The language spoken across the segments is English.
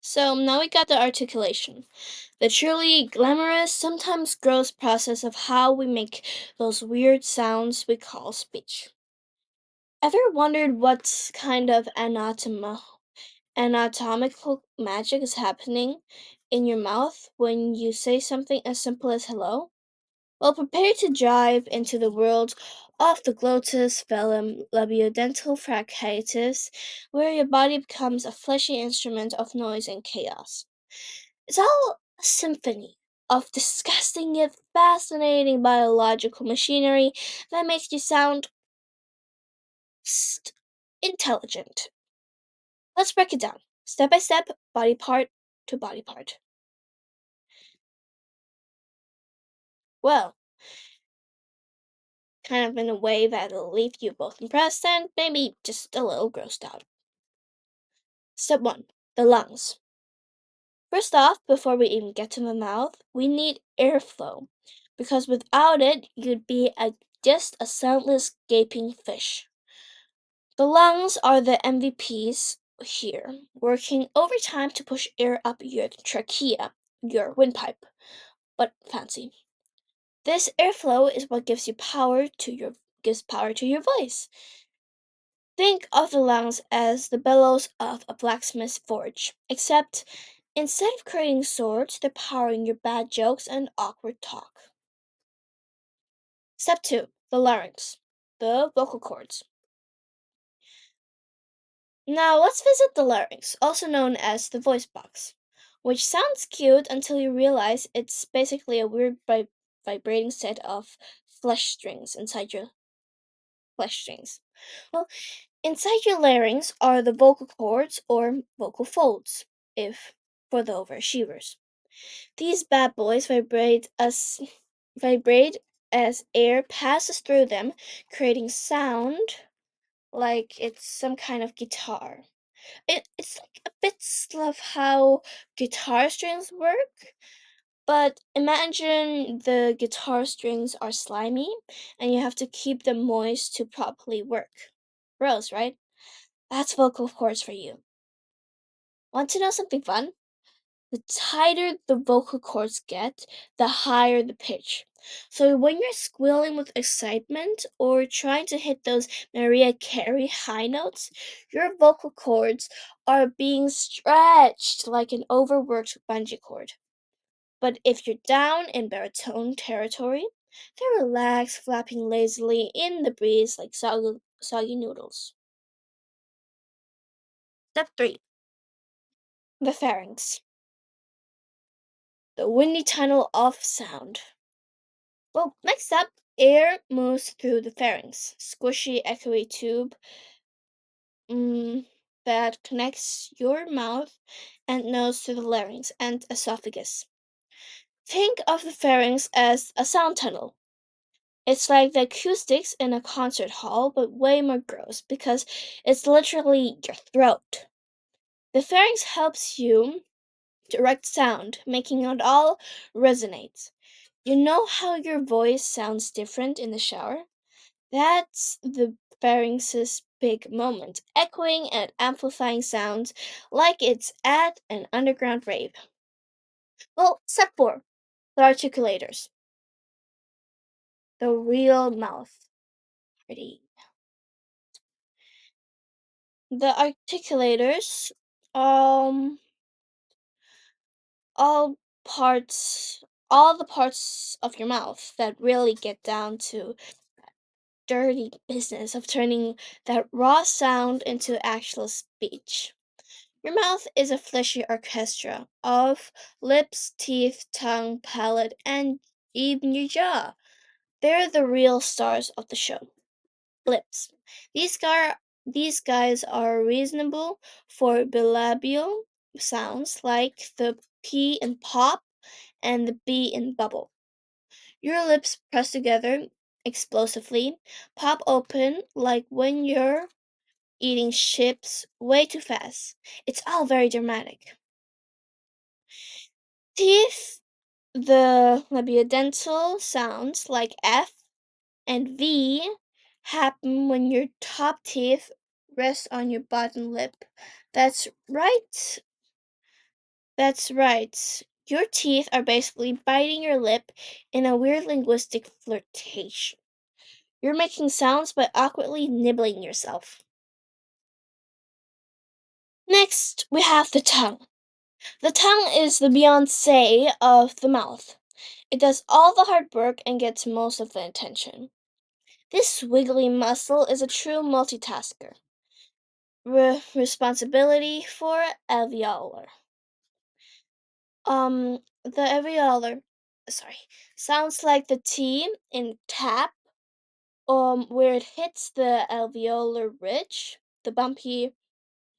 So now we got the articulation, the truly glamorous, sometimes gross process of how we make those weird sounds we call speech. Ever wondered what kind of anatomical magic is happening in your mouth when you say something as simple as hello? Well, prepare to dive into the world of the glottis, velum, labiodental fractus, where your body becomes a fleshy instrument of noise and chaos. It's all a symphony of disgusting yet fascinating biological machinery that makes you sound st- intelligent. Let's break it down, step by step, body part to body part. Well, kind of in a way that'll leave you both impressed and maybe just a little grossed out. Step 1, the lungs. First off, before we even get to the mouth, we need airflow, because without it, you'd be just a soundless, gaping fish. The lungs are the MVPs here, working overtime to push air up your trachea, your windpipe, but fancy. This airflow is what gives power to your voice. Think of the lungs as the bellows of a blacksmith's forge, except instead of creating swords, they're powering your bad jokes and awkward talk. Step 2, the larynx, the vocal cords. Now let's visit the larynx, also known as the voice box, which sounds cute until you realize it's basically a weird vibrating set of flesh strings inside your flesh strings. Well, inside your larynx are the vocal cords or vocal folds, if for the overachievers. These bad boys vibrate as air passes through them, creating sound like it's some kind of guitar. It's like a bit of how guitar strings work, but imagine the guitar strings are slimy and you have to keep them moist to properly work. Gross, right? That's vocal cords for you. Want to know something fun? The tighter the vocal cords get, the higher the pitch. So when you're squealing with excitement or trying to hit those Mariah Carey high notes, your vocal cords are being stretched like an overworked bungee cord. But if you're down in baritone territory, they relax, flapping lazily in the breeze like soggy noodles. Step 3, the pharynx, the windy tunnel of sound. Well, next up, air moves through the pharynx, squishy, echoey tube that connects your mouth and nose to the larynx and esophagus. Think of the pharynx as a sound tunnel. It's like the acoustics in a concert hall, but way more gross because it's literally your throat. The pharynx helps you direct sound, making it all resonate. You know how your voice sounds different in the shower? That's the pharynx's big moment, echoing and amplifying sounds like it's at an underground rave. Well, step 4, the articulators, the real mouth. Pretty. The articulators, um, all parts, all the parts of your mouth that really get down to dirty business of turning that raw sound into actual speech. Your mouth is a fleshy orchestra of lips, teeth, tongue, palate, and even your jaw. They're the real stars of the show. Lips. These guys are reasonable for bilabial sounds like the P in pop and the B in bubble. Your lips press together explosively, pop open like when you're eating chips way too fast. It's all very dramatic. Teeth, the labiodental sounds like F and V happen when your top teeth rest on your bottom lip. That's right. That's right. Your teeth are basically biting your lip in a weird linguistic flirtation. You're making sounds by awkwardly nibbling yourself. Next, we have the tongue. The tongue is the Beyonce of the mouth. It does all the hard work and gets most of the attention. This wiggly muscle is a true multitasker. Responsibility for alveolar. The alveolar, sorry, sounds like the T in tap, where it hits the alveolar ridge, the bumpy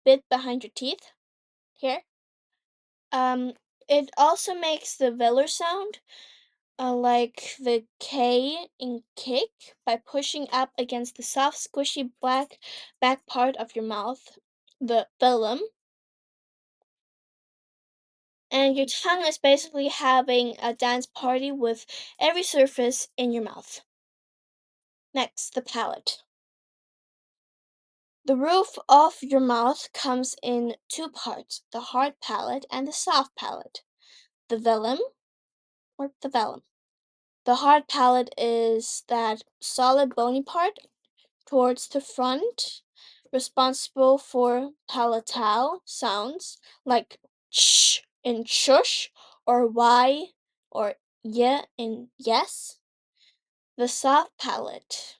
bit behind your teeth here. Um, it also makes the velar sound, like the K in kick, by pushing up against the soft, squishy black back part of your mouth, the velum. And your tongue is basically having a dance party with every surface in your mouth. Next, the palate. The roof of your mouth comes in two parts, the hard palate and the soft palate. The velum or the velum. The hard palate is that solid bony part towards the front, responsible for palatal sounds like ch in shush or y or y in yes. The soft palate.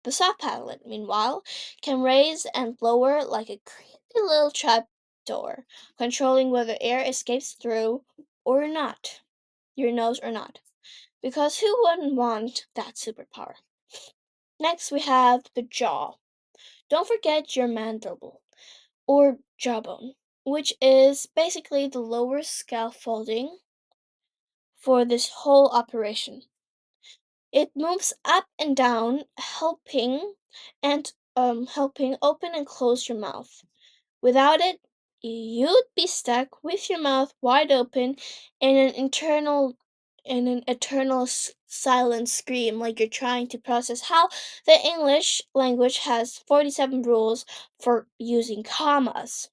The soft palate, meanwhile, can raise and lower like a creepy little trap door, controlling whether air escapes through or not, your nose or not. Because who wouldn't want that superpower? Next, we have the jaw. Don't forget your mandible, or jawbone, which is basically the lower scaffolding for this whole operation. It moves up and down, helping open and close your mouth. Without it, you'd be stuck with your mouth wide open in an eternal silent scream, like you're trying to process how the English language has 47 rules for using commas.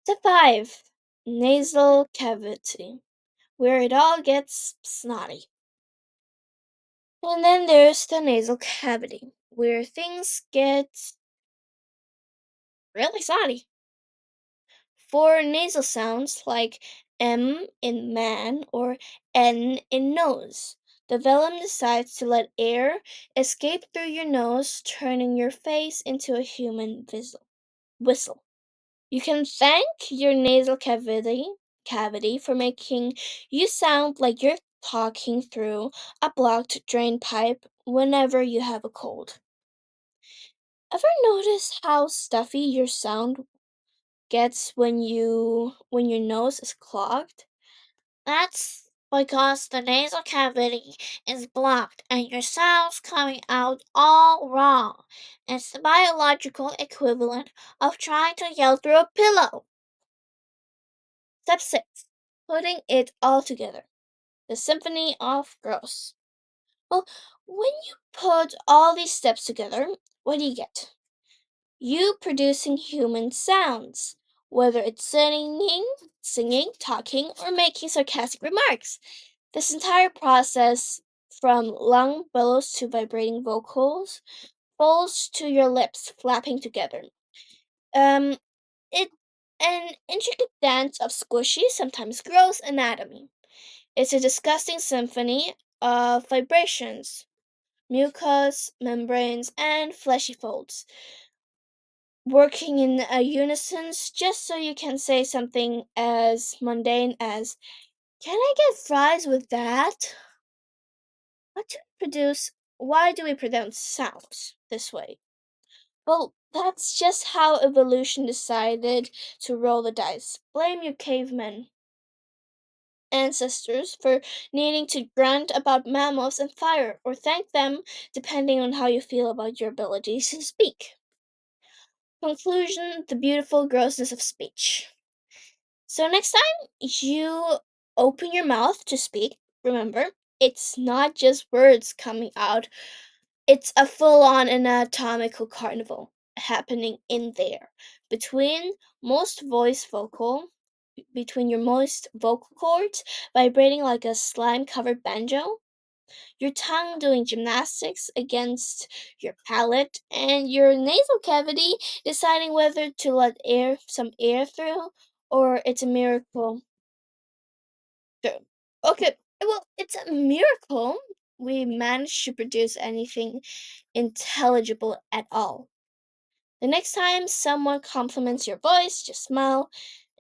Step 5. Nasal cavity, where it all gets snotty. And then there's the nasal cavity, where things get really snotty. For nasal sounds like M in man or N in nose, the velum decides to let air escape through your nose, turning your face into a human whistle. You can thank your nasal cavity for making you sound like you're talking through a blocked drain pipe whenever you have a cold. Ever notice how stuffy your sound gets when your nose is clogged? That's because the nasal cavity is blocked and your sound's coming out all wrong. It's the biological equivalent of trying to yell through a pillow. Step 6. Putting it all together. The symphony of gross. Well, when you put all these steps together, what do you get? You producing human sounds, whether it's singing, talking, or making sarcastic remarks. This entire process, from lung bellows to vibrating vocals, falls to your lips flapping together. Um, it an intricate dance of squishy, sometimes gross anatomy. It's a disgusting symphony of vibrations, mucous membranes, and fleshy folds, working in a unison just so you can say something as mundane as, "Can I get fries with that?" What do we produce? Why do we pronounce sounds this way? Well, that's just how evolution decided to roll the dice. Blame your cavemen ancestors for needing to grunt about mammals and fire, or thank them depending on how you feel about your ability to speak. Conclusion: the beautiful grossness of speech. So, next time you open your mouth to speak, remember it's not just words coming out, it's a full on anatomical carnival happening in there. between most voice vocal between your most vocal cords vibrating like a slime covered banjo, your tongue doing gymnastics against your palate, and your nasal cavity deciding whether to let some air through or it's a miracle through. Okay, well, it's a miracle we managed to produce anything intelligible at all. The next time someone compliments your voice, just smile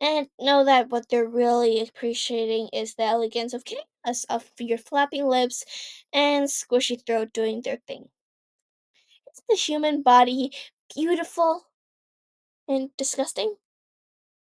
and know that what they're really appreciating is the elegance of chaos of your flapping lips and squishy throat doing their thing. Is the human body beautiful and disgusting?